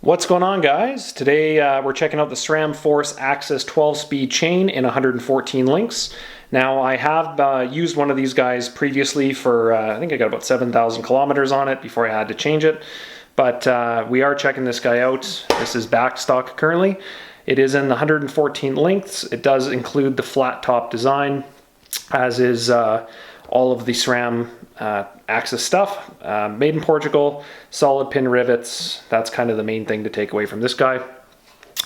What's going on, guys? Today we're checking out the SRAM Force AXS 12-speed chain in 114 links. Now I have used one of these guys previously for, I think I got about 7,000 kilometers on it before I had to change it. But we are checking this guy out. This is back stock currently. It is in the 114 lengths. It does include the flat top design, as is all of the SRAM AXS stuff. Made in Portugal, solid pin rivets. That's kind of the main thing to take away from this guy.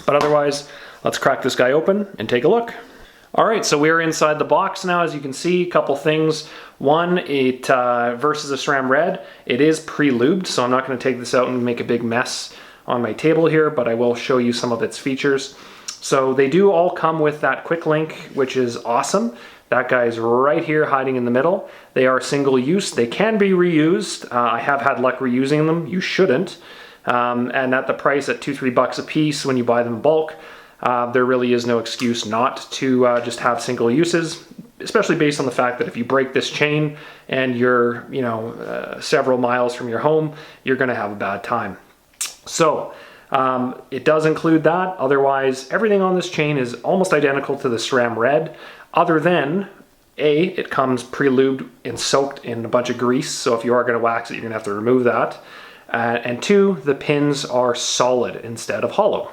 But otherwise, let's crack this guy open and take a look. All right, so we're inside the box now. As you can see, a couple things. One, it versus a SRAM Red, it is pre-lubed, so I'm not going to take this out and make a big mess on my table here, but I will show you some of its features. So they do all come with that quick link, which is awesome. That guy is right here hiding in the middle. They are single use. They can be reused. I have had luck reusing them. You shouldn't. And at the price at $2-3 a piece when you buy them in bulk, there really is no excuse not to just have single uses, especially based on the fact that if you break this chain and you're, several miles from your home, you're going to have a bad time. So it does include that. Otherwise, everything on this chain is almost identical to the SRAM Red, other than it comes pre-lubed and soaked in a bunch of grease. So if you are going to wax it, you're going to have to remove that. And two, the pins are solid instead of hollow.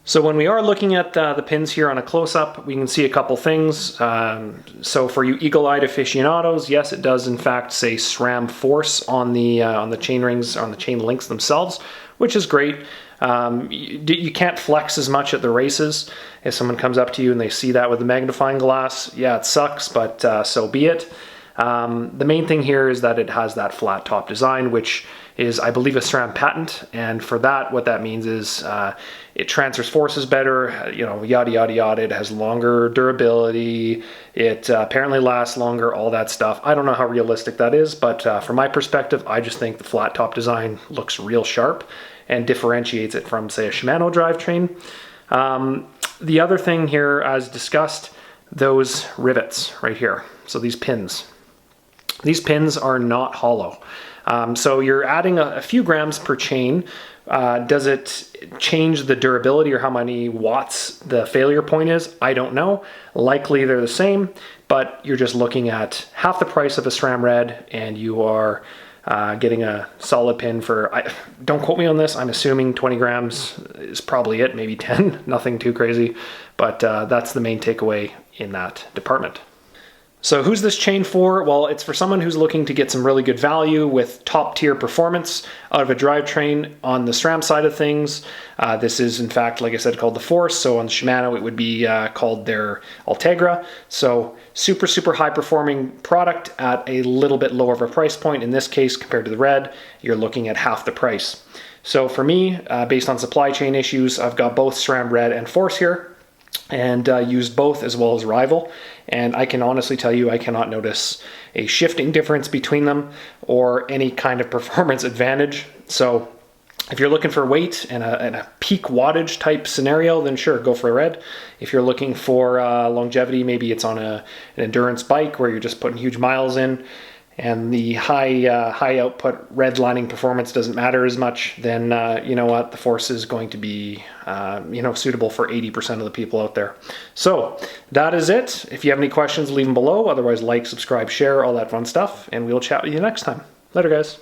So when we are looking at the pins here on a close-up, we can see a couple things. So for you eagle-eyed aficionados, yes, it does in fact say SRAM Force on the chain rings, on the chain links themselves, which is great. You can't flex as much at the races. If someone comes up to you and they see that with a magnifying glass, yeah, it sucks, but so be it. The main thing here is that it has that flat top design, which is, I believe, a SRAM patent, and for that, what that means is it transfers forces better, yada, yada, yada. It has longer durability. It apparently lasts longer, all that stuff. I don't know how realistic that is, but from my perspective, I just think the flat top design looks real sharp and differentiates it from, say, a Shimano drivetrain. The other thing here, as discussed, those rivets right here. So these pins. These pins are not hollow. So you're adding a few grams per chain. Does it change the durability or how many watts the failure point is? I don't know. Likely they're the same, but you're just looking at half the price of a SRAM Red, and you are getting a solid pin for, don't quote me on this, I'm assuming 20 grams is probably it, maybe 10, nothing too crazy, but that's the main takeaway in that department. So who's this chain for? Well, it's for someone who's looking to get some really good value with top tier performance out of a drivetrain on the SRAM side of things. This is, in fact, like I said, called the Force. So on the Shimano, it would be called their Ultegra. So super, super high performing product at a little bit lower of a price point. In this case, compared to the Red, you're looking at half the price. So for me, based on supply chain issues, I've got both SRAM Red and Force here, and used both as well as Rival, and I can honestly tell you I cannot notice a shifting difference between them or any kind of performance advantage. So if you're looking for weight and a peak wattage type scenario, then sure, go for a Red. If you're looking for longevity, maybe it's on an endurance bike where you're just putting huge miles in, and the high output red lining performance doesn't matter as much, then you know what, the Force is going to be suitable for 80% of the people out there. So that is it. If you have any questions, leave them below. Otherwise, like, subscribe, share, all that fun stuff, and we'll chat with you next time. Later, guys.